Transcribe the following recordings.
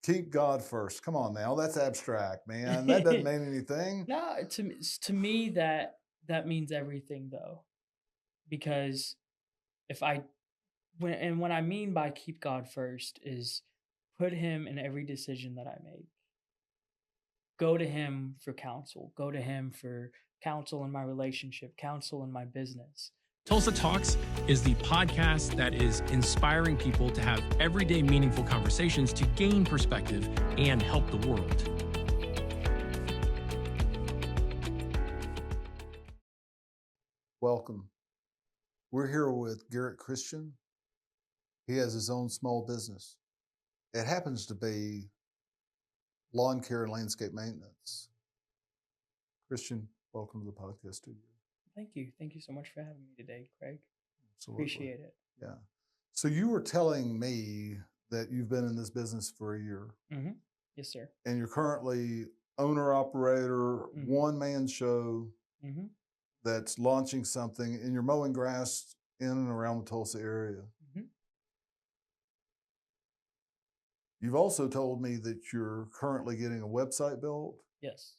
Keep God first. Come on now. That's abstract, man. That doesn't mean anything. No, to me that means everything though, because if I when what I mean by keep God first is put him in every decision that I make. Go to him for counsel. Go to him for counsel in my relationship, counsel in my business. Tulsa Talks is the podcast that is inspiring people to have everyday meaningful conversations to gain perspective and help the world. Welcome. We're here with Garrett Christian. He has his own small business. It happens to be lawn care and landscape maintenance. Christian, welcome to the podcast studio. Thank you. Thank you so much for having me today, Craig. Absolutely. Appreciate it. Yeah. So you were telling me that you've been in this business for a year. Mm-hmm. Yes, sir. And you're currently owner operator, Mhm. one-man show Mm-hmm. that's launching something, and you're mowing grass in and around the Tulsa area. Mhm. You've also told me that you're currently getting a website built Yes.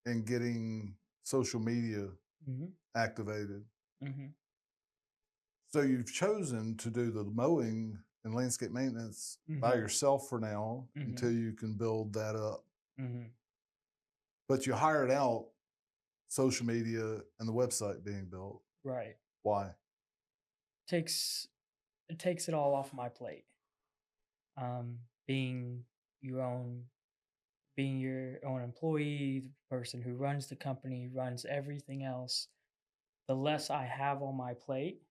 and getting social media Mm-hmm. activated. Mm-hmm. So you've chosen to do the mowing and landscape maintenance by yourself for now until you can build that up. Mm-hmm. But you hired out social media and the website being built. Right. Why? Takes it takes it all off my plate. Being your own being your own employee, the person who runs the company, runs everything else, the less I have on my plate,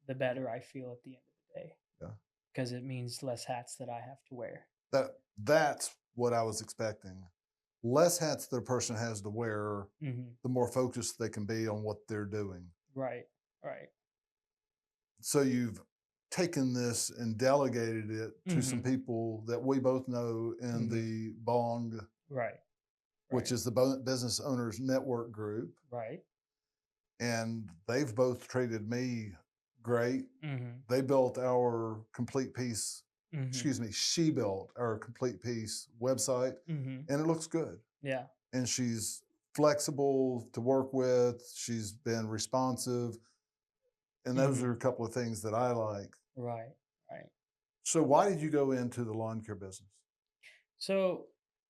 the better I feel at the end of the day. Yeah. Because it means less hats that I have to wear. That's what I was expecting. Less hats that a person has to wear, the more focused they can be on what they're doing. Right. Right. So you've taken this and delegated it to some people that we both know in the BONG, Right. which is the Business Owners Network group. Right. And they've both treated me great. They built our complete piece, excuse me, she built our complete piece website, and it looks good. Yeah. And she's flexible to work with. She's been responsive. And those are a couple of things that I like. Right. Right. So why did you go into the lawn care business? So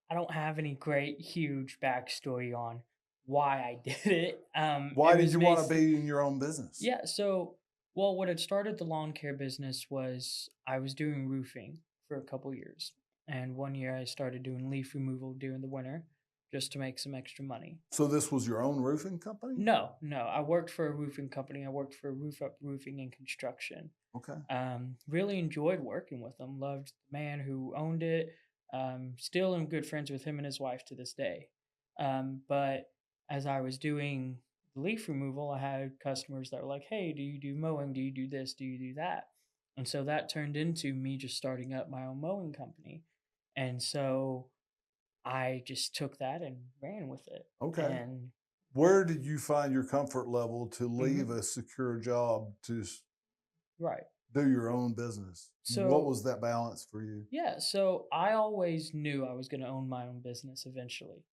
I don't have any great, huge backstory on why I did it. Why it did was you want to basi- be in your own business? Yeah. So, well, what had started the lawn care business was I was doing roofing for a couple years. And one year I started doing leaf removal during the winter just to make some extra money. So this was your own roofing company? No, no. I worked for a roofing company. I worked for Roof Up Roofing and Construction. Okay. Really enjoyed working with them. Loved the man who owned it. Still am good friends with him and his wife to this day. But as I was doing the leaf removal, I had customers that were like, "Hey, do you do mowing? Do you do this? Do you do that?" And so that turned into me just starting up my own mowing company. And so I just took that and ran with it. Okay. And where did you find your comfort level to leave Mhm. a secure job to right. do your own business? So what was that balance for you? Yeah, so I always knew I was going to own my own business eventually.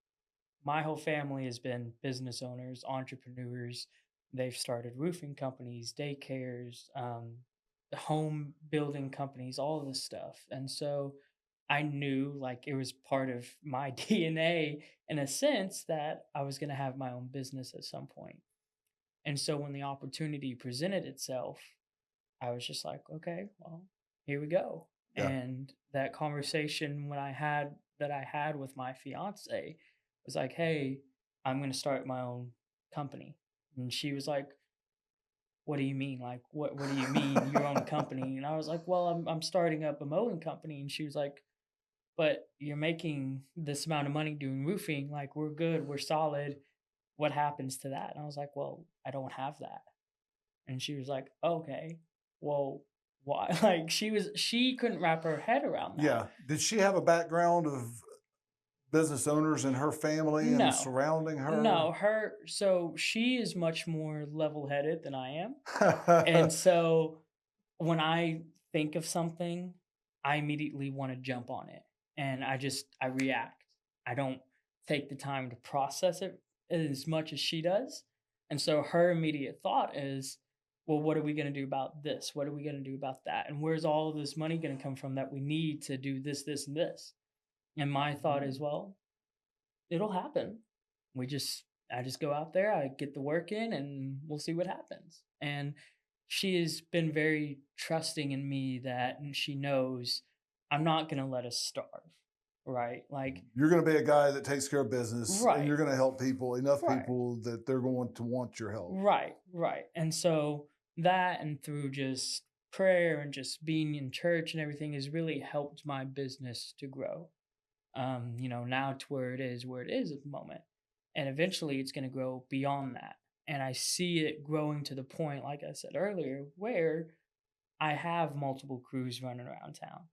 My whole family has been business owners, entrepreneurs. They've started roofing companies, daycares, home building companies, all of this stuff. And so I knew like it was part of my DNA in a sense that I was going to have my own business at some point. And so when the opportunity presented itself, I was just like, okay, well, here we go. Yeah. And that conversation I had with my fiance was like, hey, I'm gonna start my own company. And she was like, what do you mean? Like, what do you mean your own company? And I was like, well, I'm starting up a mowing company. And she was like, but you're making this amount of money doing roofing, like we're good, we're solid. What happens to that? And I was like, well, I don't have that. And she was like, okay, well, why? Like she couldn't wrap her head around that. Yeah. Did she have a background of business owners in her family No. and surrounding her? No, so she is much more level-headed than I am. And so when I think of something, I immediately want to jump on it. and I react. I don't take the time to process it as much as she does. And so her immediate thought is, well, what are we going to do about this? What are we going to do about that? And where's all of this money going to come from that we need to do this, this, and this? And my thought is, well, it'll happen. I just go out there, I get the work in, and we'll see what happens. And she has been very trusting in me that, and she knows I'm not going to let us starve, right? Like, You're going to be a guy that takes care of business, and Right. you're going to help enough Right. people that they're going to want your help. right, right. And so that, and through just prayer and just being in church and everything, has really helped my business to grow. Now to where it is at the moment. And eventually it's going to grow beyond that. And I see it growing to the point, like I said earlier, where I have multiple crews running around town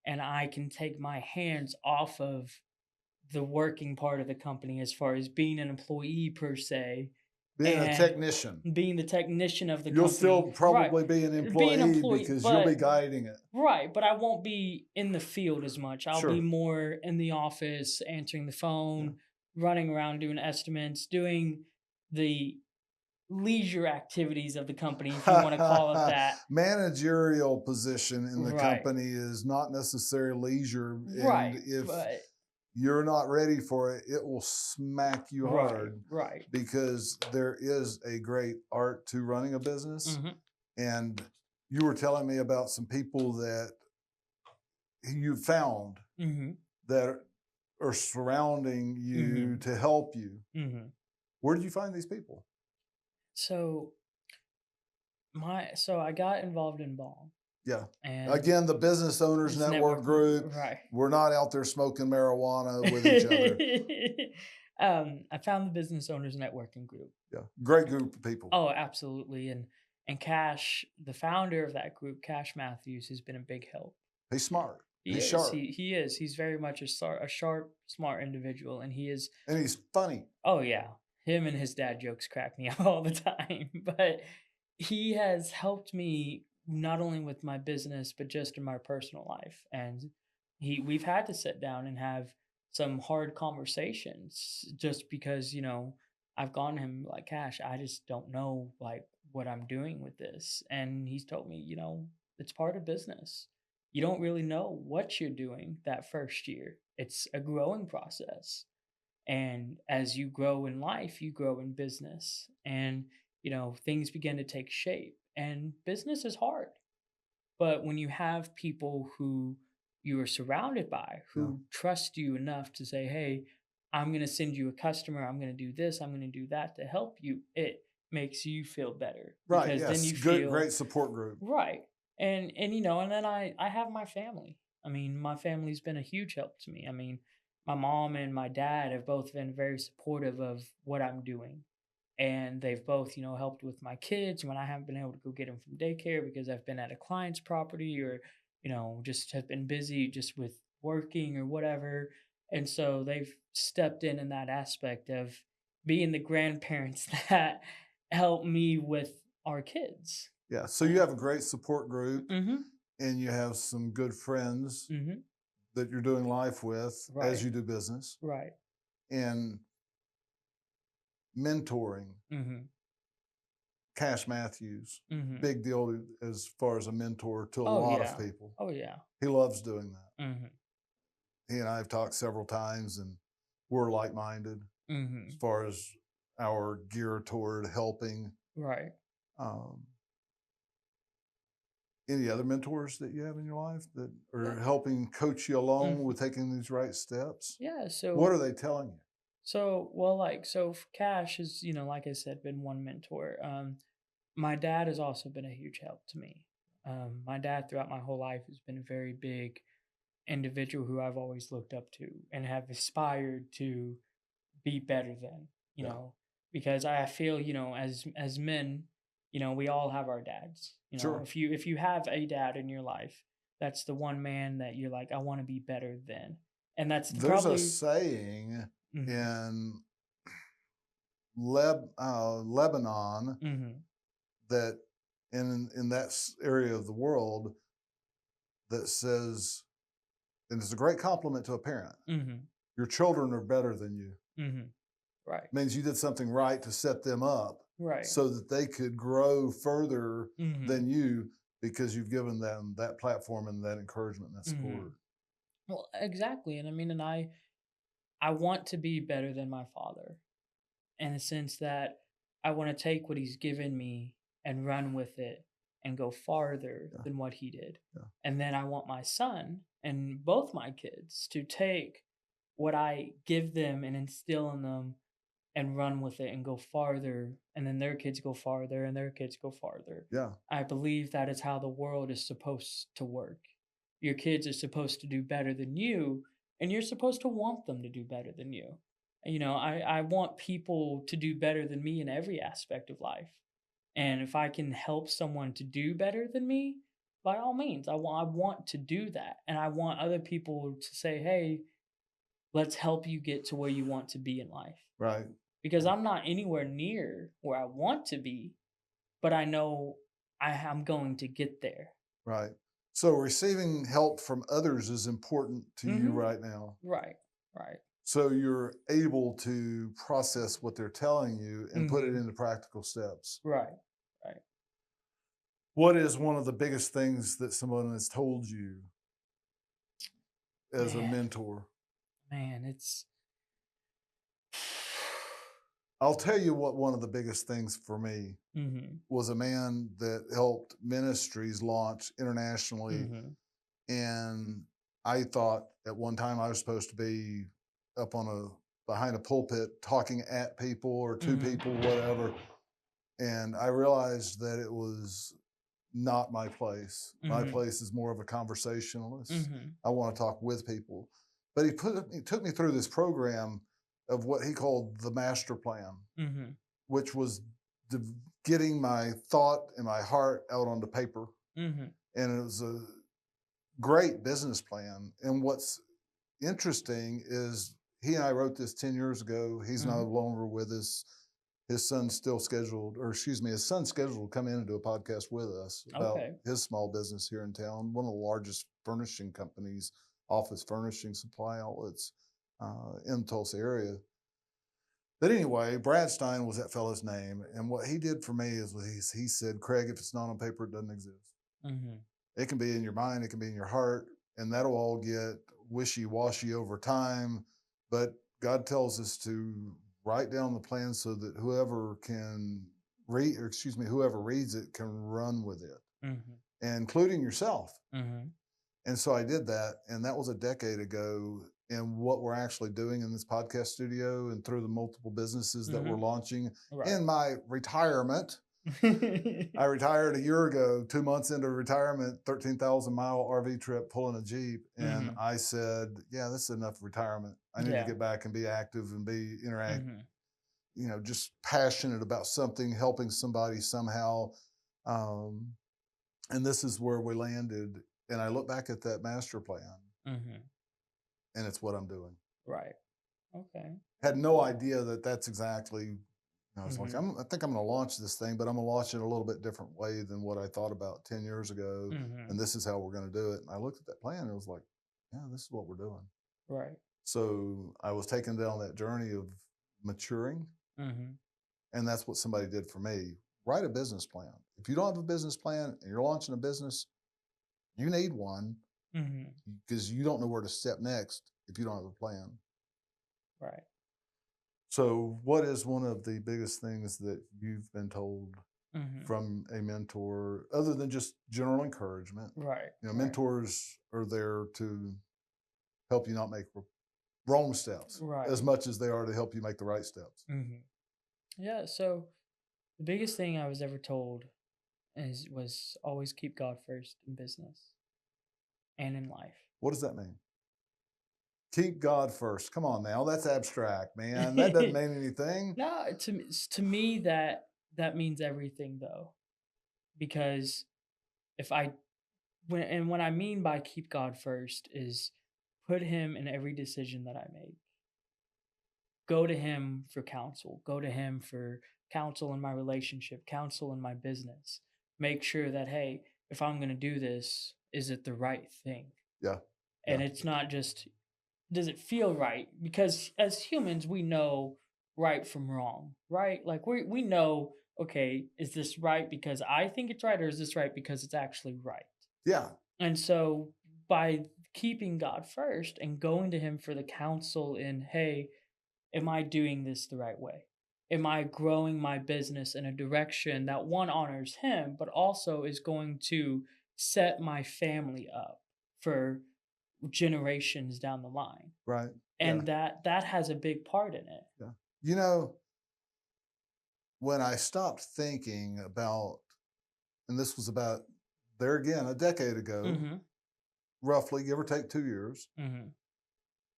and I can take my hands off of the working part of the company as far as being an employee per se, Being a and technician. being the technician of the You'll company. still Right. probably be an employee, because you'll be but guiding it. Right, but I won't be in the field as much. I'll Sure. be more in the office, answering the phone, running around doing estimates, doing the leisure activities of the company, if you want to call it that. Managerial position in the Right. company is not necessarily leisure. Right, And if but you're not ready for it, it will smack you hard, right. because there is a great art to running a business. Mhm. And you were telling me about some people that you found Mhm. that are surrounding you Mhm. to help you. Mhm. Where did you find these people? So I got involved in Ball. Yeah. And Again, the Business Owners It's Network group. Right. We're not out there smoking marijuana with each other. I found the Business Owners Networking group. Yeah. Great group of people. Oh, absolutely. And Cash, the founder of that group, Cash Matthews, has been a big help. He's smart. He He's is. sharp. He is. He's very much a sharp, smart individual, and he is. And he's funny. Oh yeah, him and his dad jokes crack me up all the time. But he has helped me not only with my business, but just in my personal life. And we've had to sit down and have some hard conversations, just because I've gone to him like, Cash, I just don't know like what I'm doing with this, and he's told me, it's part of business. You don't really know what you're doing that first year. It's a growing process. And as you grow in life, you grow in business. And, things begin to take shape. And business is hard. But when you have people who you are surrounded by, who trust you enough to say, hey, I'm going to send you a customer, I'm going to do this, I'm going to do that to help you, it makes you feel better. Right. Because Yes. then you Good, feel great support group. right. And then I have my family. I mean, my family's been a huge help to me. I mean, my mom and my dad have both been very supportive of what I'm doing. And they've both, helped with my kids when I haven't been able to go get them from daycare because I've been at a client's property, or, just have been busy just with working or whatever. And so they've stepped in that aspect of being the grandparents that help me with our kids. Yeah. So you have a great support group, Mm-hmm. and you have some good friends Mm-hmm. that you're doing life with Right. as you do business, Right. and mentoring. Mm-hmm. Cash Matthews, Mm-hmm. big deal as far as a mentor to a Oh, lot yeah. of people. Oh yeah. He loves doing that. Mm-hmm. He and I have talked several times, and we're like-minded Mm-hmm. as far as our gear toward helping. Right. Any other mentors that you have in your life that are Yeah. helping coach you along Mhm. with taking these right steps? Yeah. So What are they telling you? Cash is, like I said, been one mentor. My dad has also been a huge help to me. My dad throughout my whole life has been a very big individual who I've always looked up to and have aspired to be better than, Yeah. because I feel, as men, we all have our dads. Sure. If you have a dad in your life, that's the one man that you're like, I want to be better than. And that's There's probably a saying Mhm. in Lebanon Mhm. that in that area of the world that says and it's a great compliment to a parent. Mm-hmm. Your children are better than you. Mm-hmm. Right. It means you did something right to set them up Right. so that they could grow further Mm-hmm. than you because you've given them that platform and that encouragement and that Mm-hmm. support. Well, exactly. And I mean, and I want to be better than my father in the sense that I want to take what he's given me and run with it and go farther Yeah. than what he did. Yeah. And then I want my son and both my kids to take what I give them and instill in them and run with it and go farther. And then their kids go farther and their kids go farther. Yeah. I believe that is how the world is supposed to work. Your kids are supposed to do better than you, and you're supposed to want them to do better than you. You know, I want people to do better than me in every aspect of life. And if I can help someone to do better than me, by all means, I want to do that. And I want other people to say, hey, let's help you get to where you want to be in life. Right. Because I'm not anywhere near where I want to be, but I know I'm going to get there. Right. So receiving help from others is important to you Mhm. right now. Right. Right. So you're able to process what they're telling you and put it Mhm. into practical steps. Right. Right. What is one of the biggest things that someone has told you as a Man. mentor? Man, it's I'll tell you what one of the biggest things for me Mhm. was a man that helped ministries launch internationally. Mhm. And I thought at one time I was supposed to be up behind a pulpit talking at people or to Mhm. people, whatever. And I realized that it was not my place. My Mhm. place is more of a conversationalist. Mhm. I want to talk with people. But he took me through this program of what he called the master plan, Mhm. which was getting my thought and my heart out onto paper. Mhm. And it was a great business plan. And what's interesting is he and I wrote this 10 years ago. He's no Mhm. longer with us. His son's still scheduled, or excuse me, his son's scheduled to come in and do a podcast with us about Okay. his small business here in town, one of the largest furnishing companies, office furnishing supply outlets in the Tulsa area. But anyway, Brad Stein was that fellow's name. And what he did for me is he said, Craig, if it's not on paper, it doesn't exist. Mhm. It can be in your mind, it can be in your heart, and that'll all get wishy-washy over time. But God tells us to write down the plan so that whoever reads it can run with it, Mhm. including yourself. Mhm. And so I did that, and that was a decade ago. And what we're actually doing in this podcast studio and through the multiple businesses that we're Mhm. launching Right. in my retirement. I retired a year ago, 2 months into retirement, 13,000-mile RV trip pulling a Jeep. And Mhm. I said, yeah, this is enough retirement. I need to Yeah. get back and be active and interact, Mhm. just passionate about something, helping somebody somehow. Um, and this is where we landed. And I look back at that master plan Mhm. and it's what I'm doing. Right. Okay. Had no idea that that's exactly. I was like, Mhm. I think I'm going to launch this thing, but I'm going to launch it a little bit different way than what I thought about 10 years ago. And Mhm. this is how we're going to do it. And I looked at that plan and it was like, yeah, this is what we're doing. Right. So I was taken down that journey of maturing. Mhm. And that's what somebody did for me. Write a business plan. If you don't have a business plan and you're launching a business, you need one Mhm. because you don't know where to step next if you don't have a plan. Right. So, what is one of the biggest things that you've been told Mhm. from a mentor, other than just general encouragement? Right. Right. Mentors are there to help you not make wrong steps Right. as much as they are to help you make the right steps. Mhm. Yeah. So the biggest thing I was ever told was always keep God first in business and in life. What does that mean? Keep God first. Come on now, that's abstract, man. That doesn't mean anything. No, to me that means everything though, because if I when I mean by keep God first is put Him in every decision that I make. Go to Him for counsel. Go to Him for counsel in my relationship, counsel in my business. Make sure that hey, if I'm going to do this, is it the right thing? Yeah. And Yeah. it's not just, does it feel right? Because as humans, we know right from wrong, right? Like we know, okay, is this right because I think it's right, or is this right because it's actually right? Yeah. And so by keeping God first and going to him for the counsel in, hey, am I doing this the right way? Am I growing my business in a direction that one honors him, but also is going to set my family up for generations down the line? Right. Yeah. And that has a big part in it. Yeah. You know, when I stopped thinking about, and this was about there again, a decade ago, Mhm. roughly, give or take 2 years, Mhm.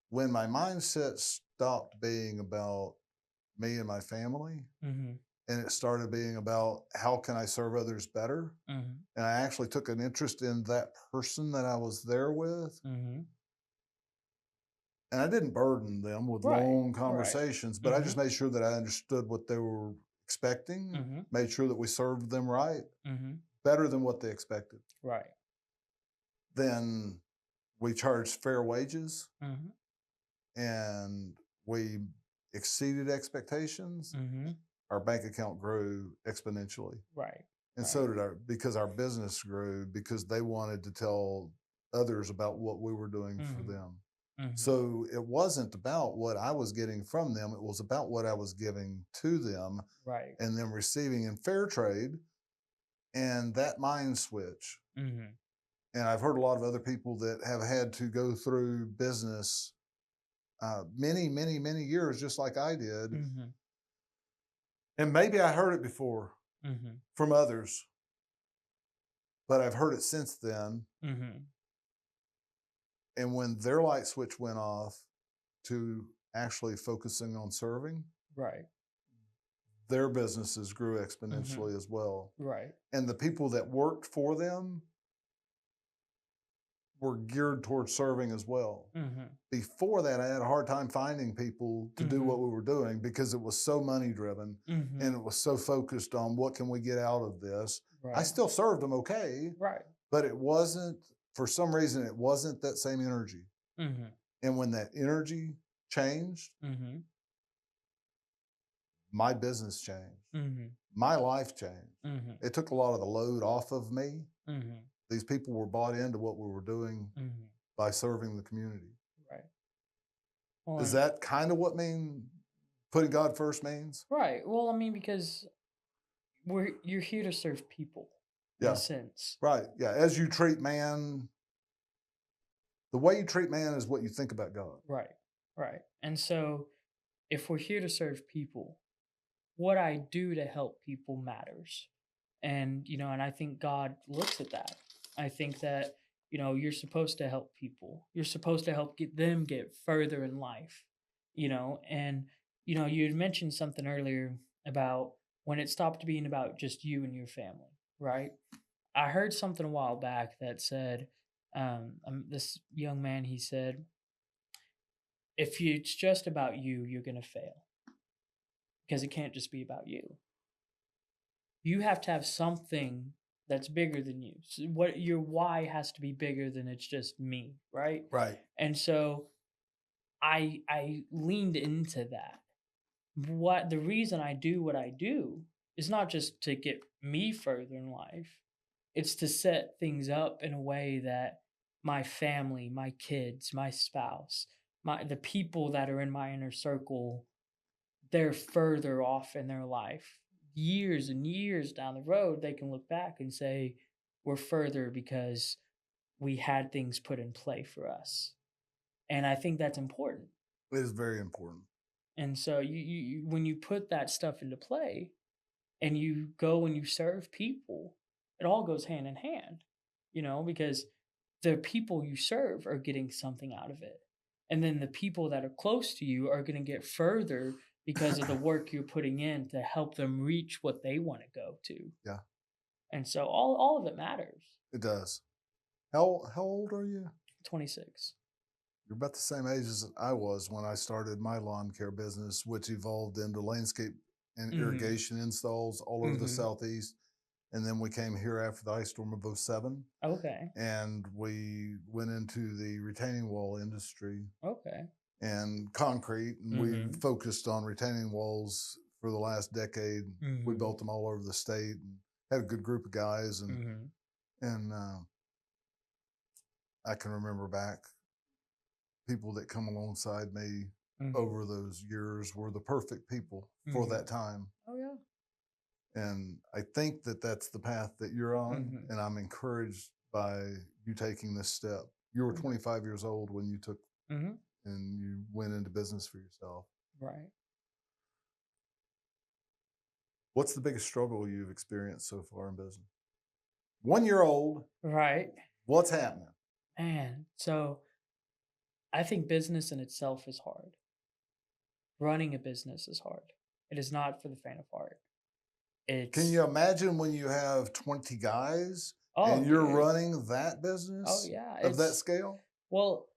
when my mindset stopped being about me and my family, Mhm. and it started being about how can I serve others better. Mhm. And I actually took an interest in that person that I was there with. Mhm. And I didn't burden them with Right. long Right. conversations, but I just Mhm. made sure that I understood what they were expecting, Mhm. made sure that we served them right, Mhm. better than what they expected. Right. Then we charged fair wages Mhm. and we exceeded expectations. Mhm. Our bank account grew exponentially. Right. And Right. so did because our business grew because they wanted to tell others about what we were doing for Mhm. them. Mhm. So it wasn't about what I was getting from them. It was about what I was giving to them Right. and them receiving in fair trade and that mind switch. Mhm. And I've heard a lot of other people that have had to go through business many, many, many years, just like I did. Mhm. And maybe I heard it before Mhm. from others, but I've heard it since then. Mhm. And when their light switch went off to actually focusing on serving, Right. their businesses grew Mhm. exponentially as well. Right. And the people that worked for them were geared towards serving as well. Mhm. Before that, I had a hard time finding people to do what Mhm. we were doing because it was so money driven and Mhm. it was so focused on what can we get out of this. I Right. still served them okay, Right. but it wasn't, for some reason, it wasn't that same energy. Mhm. And when that energy changed, Mhm. my business changed, Mhm. my life changed. Mhm. It took a lot of the load off of me. Mhm. These people were bought into what we were doing Mhm. by serving the community. Right. Well, Is and that kind of what putting God first means? right. Well, I mean, because you're here to serve people in a Yeah, sense. right. Yeah. As you treat man, the way you treat man is what you think about God. Right. Right. And so if we're here to serve people, what I do to help people matters. And, and I think God looks at that. I think that, you're supposed to help people. You're supposed to help get them get further in life, and, you had mentioned something earlier about when it stopped being about just you and your family, right? I heard something a while back that said, this young man, he said, if it's just about you, you're going to fail because it can't just be about you. You have to have something that's bigger than you. So what your why has to be bigger than it's just me, right? Right. And so I leaned into that. What the reason I do what I do is not just to get me further in life. It's to set things up in a way that my family, my kids, my spouse, the people that are in my inner circle, they're further off in their life. Years and years down the road, they can look back and say, we're further because we had things put in play for us. And I think that's important. It is very important. And so when you put that stuff into play and you go and you serve people, it all goes hand in hand, because the people you serve are getting something out of it. And then the people that are close to you are going to get further because of the work you're putting in to help them reach what they want to go to. Yeah, And so all of it matters. it does. How old are you? 26. You're about the same age as I was when I started my lawn care business, which evolved into landscape and Mhm. irrigation installs all over the Mhm. Southeast. And then we came here after the ice storm of 07, Okay. and we went into the retaining wall industry Okay. and concrete, and we Mhm. focused on retaining walls for the last decade. We Mhm. built them all over the state and had a good group of guys, and Mhm. and I can remember back people that come alongside me Mhm. over those years were the perfect people for Mhm. that time. Oh yeah. And I think that that's the path that you're on, Mhm. and I'm encouraged by you taking this step. You were 25 years old when you took Mhm. and you went into business for yourself. Right. What's the biggest struggle you've experienced so far in business? 1 year old, Right. what's happening? Man, so I think business in itself is hard. Running a business is hard. It is not for the faint of heart. Can It's you imagine when you have 20 guys oh and you're dude. running that Oh business yeah. of that scale? Well,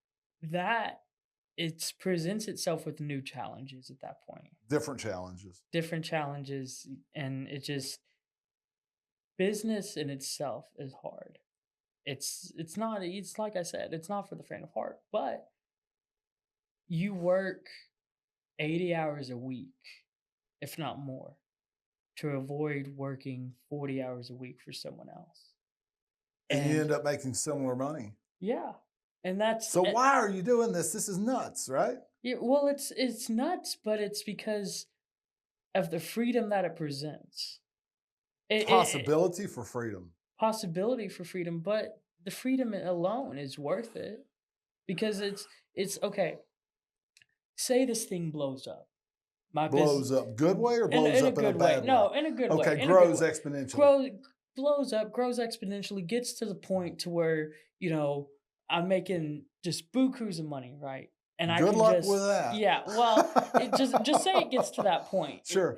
that it presents itself with new challenges at that point. Different challenges. Different challenges, and it just business in itself is hard. It's not, it's like I said, it's not for the faint of heart, but you work 80 hours a week, if not more, to avoid working 40 hours a week for someone else. And you And end up making similar money. yeah, and that's So why are you doing this? This is nuts, right? yeah, well, it's nuts, but it's because of the freedom that it presents. Possibility for freedom. Possibility for freedom, but the freedom alone is worth it because it's okay. Say this thing blows up. My business Blows up good way or blows in a up in a good way. bad way? No, in a good way. Okay, In a good grows way. exponentially. Blows up, grows exponentially, gets to the point to where, I'm making just bukus of money, right? And I Good can luck just with that. yeah, well, it just say it gets to that point. Sure.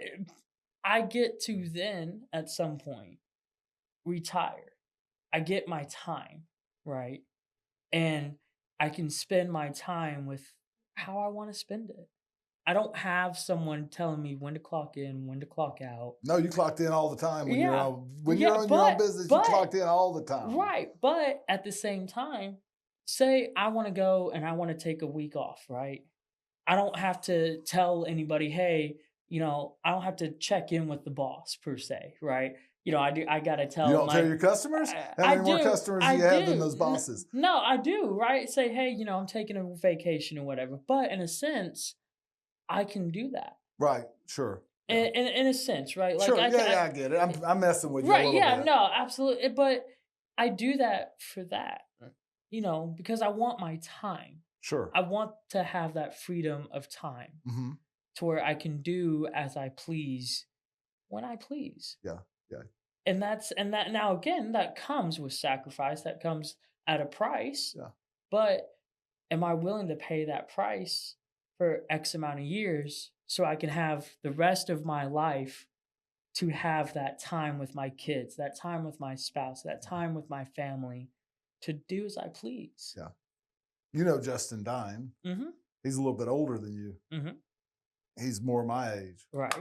I get to then at some point retire. I get my time, right? And I can spend my time with how I want to spend it. I don't have someone telling me when to clock in, when to clock out. No, you clocked in all the time when you're Yeah. on when Yeah, you're on your own business, you but clocked in all the time. right, but at the same time, say I want to go and I want to take a week off, right? I don't have to tell anybody, hey, I don't have to check in with the boss per se, right? I gotta You tell don't tell your customers? How many more customers do you have than those bosses? No, I do, right? Say, hey, I'm taking a vacation or whatever. But in a sense, I can do that. Right, sure. Yeah. In a sense, right? Like Sure, I can, I get it. I'm messing with you a right, little yeah, bit. no, absolutely. But I do that for that, because I want my time. Sure. I want to have that freedom of time Mm-hmm. to where I can do as I please when I please. Yeah, yeah. And that now again, that comes with sacrifice, that comes at a price. Yeah. But am I willing to pay that price for X amount of years so I can have the rest of my life to have that time with my kids, that time with my spouse, that time with my family to do as I please? Yeah. You know Justin Dine. Mm-hmm. He's a little bit older than you. Mm-hmm. He's more my age. Right.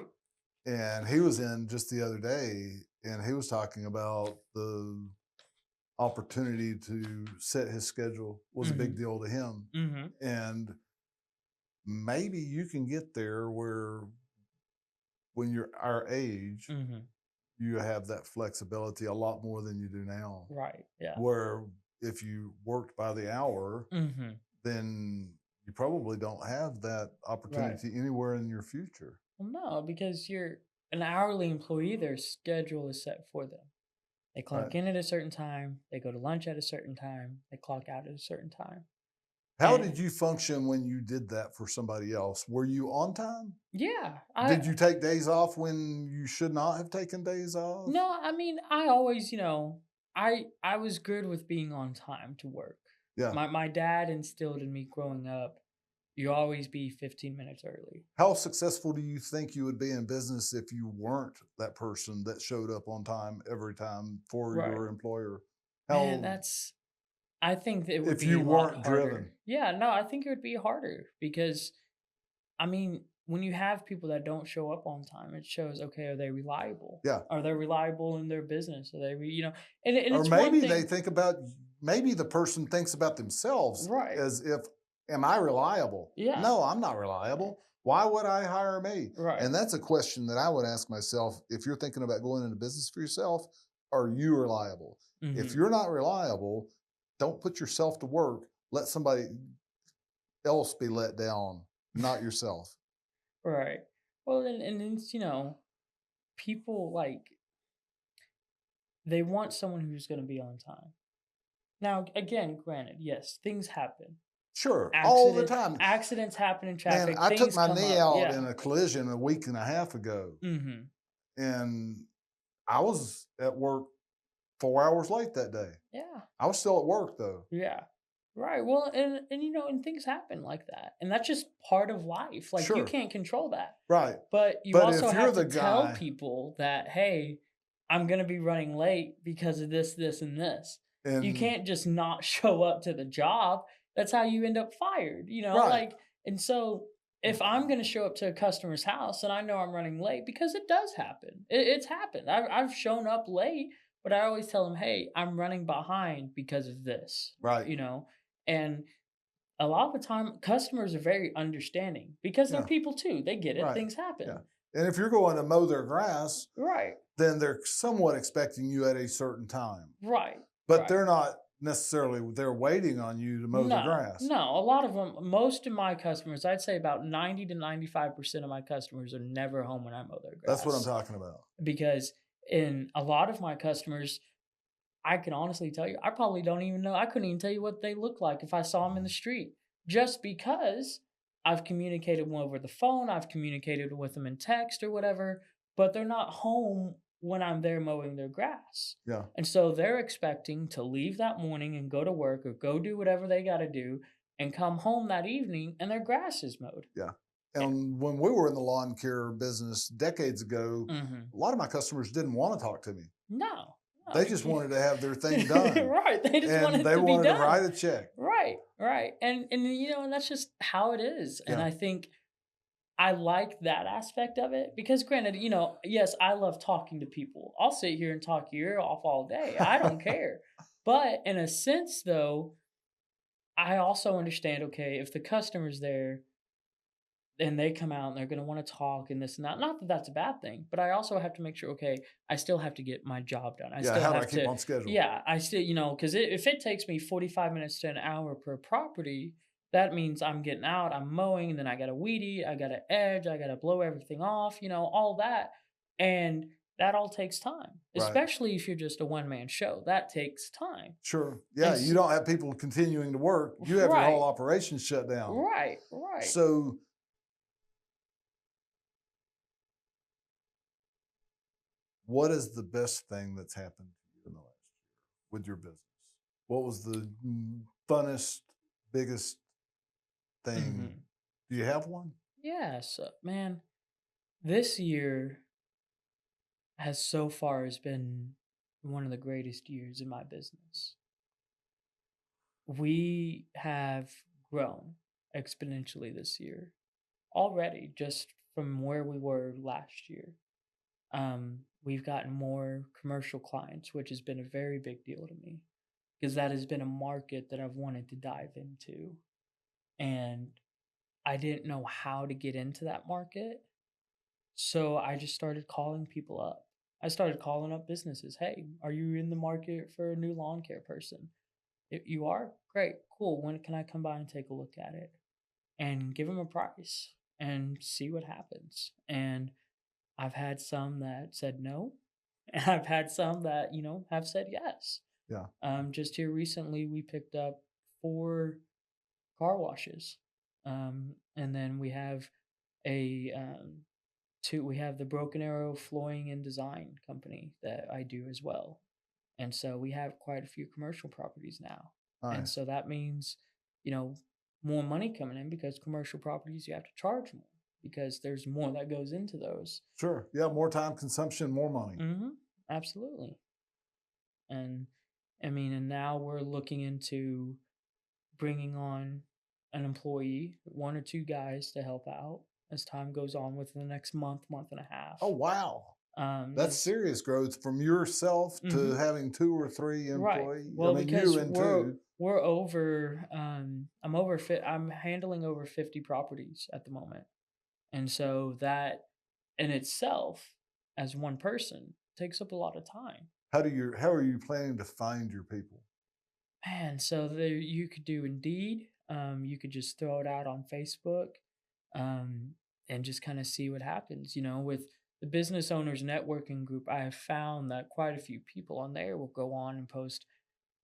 And he was in just the other day, and he was talking about the opportunity to set his schedule was a big deal to him. Mm-hmm. And maybe you can get there where when you're our age, Mm-hmm. you have that flexibility a lot more than you do now. Right. Yeah. Where if you worked by the hour, Mm-hmm. then you probably don't have that opportunity anywhere in your future. Well, no, because you're an hourly employee, their schedule is set for them. They clock in at a certain time, they go to lunch at a certain time, they clock out at a certain time. How And did you function when you did that for somebody else? Were you on time? yeah, Did you take days off when you should not have taken days off? no, I mean, I always, I was good with being on time to work. Yeah. My dad instilled in me growing up, you always be 15 minutes early. How successful do you think you would be in business if you weren't that person that showed up on time every time for your employer? Man, I think that it would if be you a lot weren't harder. driven? Yeah, no, I think it would be harder because, I mean, when you have people that don't show up on time, it shows, okay, are they reliable? Yeah. Are they reliable in their business? Are they, and Or it's one maybe thing. they think about, maybe the person thinks about themselves Right. as if, am I reliable? Yeah. No, I'm not reliable. Why would I hire me? Right. And that's a question that I would ask myself. If you're thinking about going into business for yourself, are you reliable? If Mhm. you're not reliable, don't put yourself to work. Let somebody else be let down, not yourself. Right. Well, and it's, people like, they want someone who's going to be on time. Now, again, granted, yes, things happen. Sure, all the Accident, time. accidents happen in Man, traffic. I took Things my come knee up. out Yeah. in a collision a week and a half ago, Mm-hmm. and I was at work 4 hours late that day. Yeah. I was still at work though. Yeah. Right. Well, and and things happen like that. And that's just part of life. Like, you Sure. can't control that. Right. But you But also if you're have to the tell guy, people that, hey, I'm going to be running late because of this, this, and this. You and can't just not show up to the job. That's how you end up fired, right, like, and so if I'm going to show up to a customer's house and I know I'm running late, because it does happen, it's happened. I've shown up late, but I always tell them, hey, I'm running behind because of this, right, and a lot of the time customers are very understanding because they're yeah, people too. They get it. right, Things happen. yeah. And if you're going to mow their grass, Right. then they're somewhat expecting you at a certain time. Right. But Right. they're not necessarily, they're waiting on you to mow the grass. No, a lot of them, most of my customers, I'd say about 90 to 95% of my customers are never home when I mow their grass. That's what I'm talking about. Because in a lot of my customers, I can honestly tell you, I probably don't even know. I couldn't even tell you what they look like if I saw them in the street, just because I've communicated with them over the phone, I've communicated with them in text or whatever, but they're not home when I'm there mowing their grass. Yeah. And so they're expecting to leave that morning and go to work or go do whatever they got to do and come home that evening and their grass is mowed. Yeah. And when we were in the lawn care business decades ago, Mm-hmm. a lot of my customers didn't want to talk to me. No. They just wanted to have their thing done. Right. They just wanted And they to be wanted to done. write a check. Right. Right. And and that's just how it is. And Yeah. I think I like that aspect of it because, granted, yes, I love talking to people. I'll sit here and talk your ear off all day. I don't care. But in a sense, though, I also understand, okay, if the customer's there and they come out and they're going to want to talk and this and that, not that that's a bad thing, but I also have to make sure, okay, I still have to get my job done. I Yeah, still how do I have keep to, on schedule? yeah, I still, because if it takes me 45 minutes to an hour per property, that means I'm getting out, I'm mowing, and then I got to weed eat, I got to edge, I got to blow everything off, all that. And that all takes time, Right. especially if you're just a one-man show. That takes time. Sure. Yeah, And you don't have people continuing to work. You have your Right. whole operation shut down. Right, right. So what is the best thing that's happened to you in the last year with your business? What was the funnest, biggest thing? Mhm. Do you have one? Yes, man, this year has so far has been one of the greatest years in my business. We have grown exponentially this year already, just from where we were last year. We've gotten more commercial clients, which has been a very big deal to me because that has been a market that I've wanted to dive into. And I didn't know how to get into that market. So I just started calling people up. I started calling up businesses. Hey, are you in the market for a new lawn care person? If you are, great, cool. When can I come by and take a look at it? And give them a price and see what happens. And I've had some that said no. And I've had some that, have said yes. Yeah. Just here recently, we picked up 4 car washes. And then we have a we have the Broken Arrow Flooring and Design company that I do as well. And so we have quite a few commercial properties now. And Nice. so that means, more money coming in because commercial properties you have to charge more because there's more that goes into those. Sure. Yeah, more time consumption, more money. Mm-hmm. Absolutely. And and now we're looking into bringing on an employee, 1 or 2 guys to help out. as time goes on within the next month, month and a half. Oh, wow. That's There's- serious growth from yourself to Mhm. having 2 or 3 Right. employees. Well, I mean, because you and 2. we're over I'm handling over 50 properties at the moment. And so that in itself as one person takes up a lot of time. How are you planning to find your people? Man, so there you could do Indeed. You could just throw it out on Facebook, um, and just kind of see what happens. With the business owners networking group, I have found that quite a few people on there will go on and post,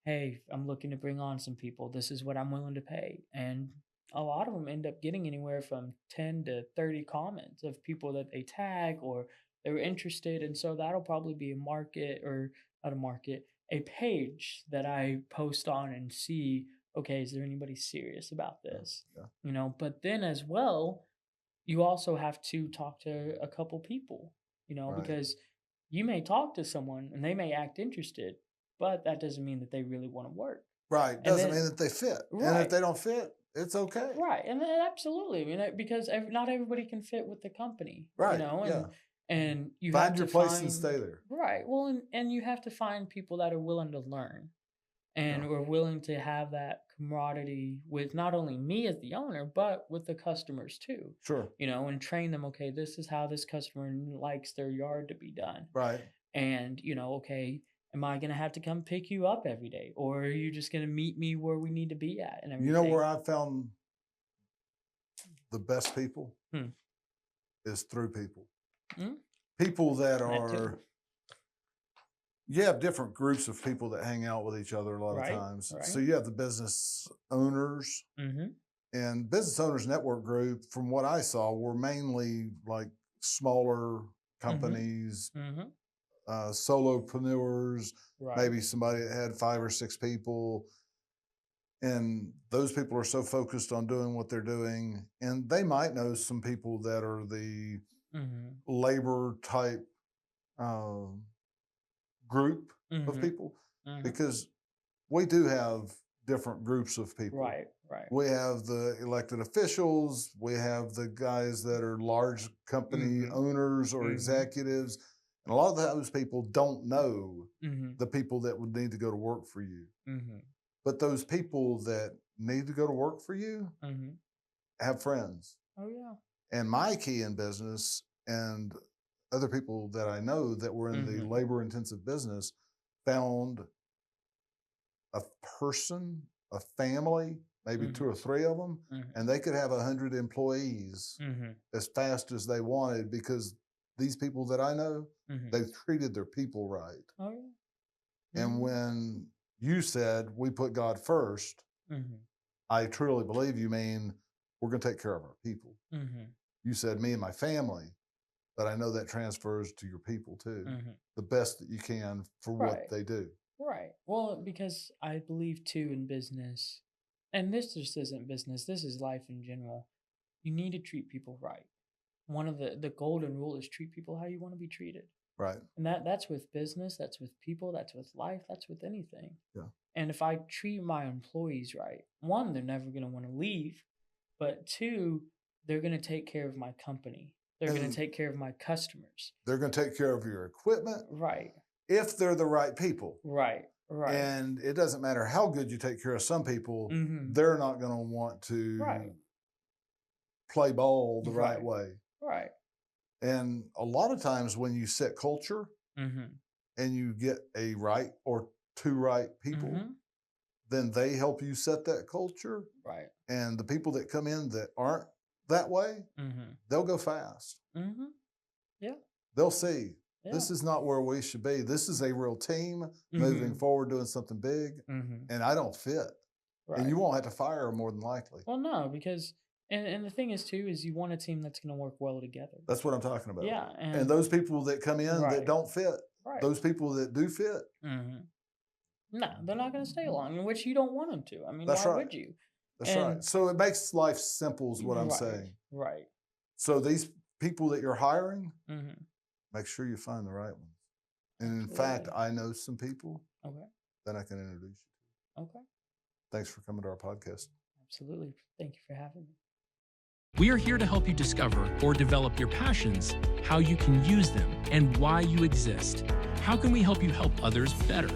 "Hey, I'm looking to bring on some people. This is what I'm willing to pay." And a lot of them end up getting anywhere from 10 to 30 comments of people that they tag or they're interested. And so that'll probably be a market or not a market, a page that I post on and see, okay, is there anybody serious about Yeah, this? yeah. But then as well, you also have to talk to a couple people, Right. because you may talk to someone and they may act interested, but that doesn't mean that they really want to work. Right. And Doesn't then, mean that they fit. And if right, they don't fit, it's okay. right, and then absolutely, because not everybody can fit with the company, Right. Yeah. and you have Find your to place and find stay there. right. Well, and you have to find people that are willing to learn and Yeah. are willing to have that camaraderie with not only me as the owner, but with the customers too. Sure. And train them. Okay, this is how this customer likes their yard to be done. Right. And, okay, am I going to have to come pick you up every day? Or are you just going to meet me where we need to be at and You know everything? where I found the best people Hmm. is through people. Mm, People that that are, too. you have different groups of people that hang out with each other a lot of Right, times. So right. you have the business owners, Mm-hmm. and business owners network group, from what I saw, were mainly like smaller companies, Mm-hmm. solopreneurs, Right. maybe somebody that had 5 or 6 people. And those people are so focused on doing what they're doing. And they might know some people that are the Mm-hmm. labor type um, group of Mm-hmm. people, Mm-hmm. because we do have different groups of people. Right, right. We have the elected officials, we have the guys that are large company Mhm. owners or Mhm. executives. And a lot of those people don't know Mm-hmm. the people that would need to go to work for you. Mm-hmm. But those people that need to go to work for you Mm-hmm. have friends. Oh yeah. And my key in business, and other people that I know that were in the Mhm. labor intensive business, found a person, a family, maybe 2 Mhm. or 3 of them, Mhm. and they could have 100 employees Mm-hmm. as fast as they wanted, because these people that I know, Mm-hmm. they've treated their people right. Oh yeah. And Mhm. when you said we put God first, Mm-hmm. I truly believe you mean we're going to take care of our people. Mm-hmm. You said me and my family, but I know that transfers to your people too. Mm-hmm. The best that you can for what Right. they do. Right. Well, because I believe too in business, and this just isn't business, this is life in general. You need to treat people right. One of the golden rule is treat people how you want to be treated. Right. And that's with business, that's with people, that's with life, that's with anything. Yeah. And if I treat my employees right, one, they're never going to want to leave, but two, they're going to take care of my company. They're going to And take care of my customers. they're going to take care of your equipment Right. if they're the right people. Right. Right. And it doesn't matter how good you take care of some people, Mm-hmm. they're not going to want to Right. play ball the right Right. way. Right. And a lot of times when you set culture Mm-hmm. and you get a right or 2 right people, Mm-hmm. then they help you set that culture. Right. And the people that come in that aren't that way, Mm-hmm. they'll go fast. Mm-hmm. Yeah. They'll see Yeah. this is not where we should be. This is a real team moving Mm-hmm. forward, doing something big, Mm-hmm. and I don't fit. Right. And you won't have to fire them more than likely. Well, no, because and the thing is too is you want a team that's going to work well together. That's what I'm talking about. Yeah, And those people that come in that right. don't fit, Right. those people that do fit, Mm-hmm. No, they're not going to stay long, which you don't want them to. I mean, that's why right. would you? That's right. And So it makes life simple is what I'm right. saying. Right. So these people that you're hiring, Mm-hmm. make sure you find the right ones. And in fact, Absolutely. I know some people Okay. that I can introduce you to. Okay. Thanks for coming to our podcast. Absolutely. Thank you for having me. We are here to help you discover or develop your passions, how you can use them, and why you exist. How can we help you help others better?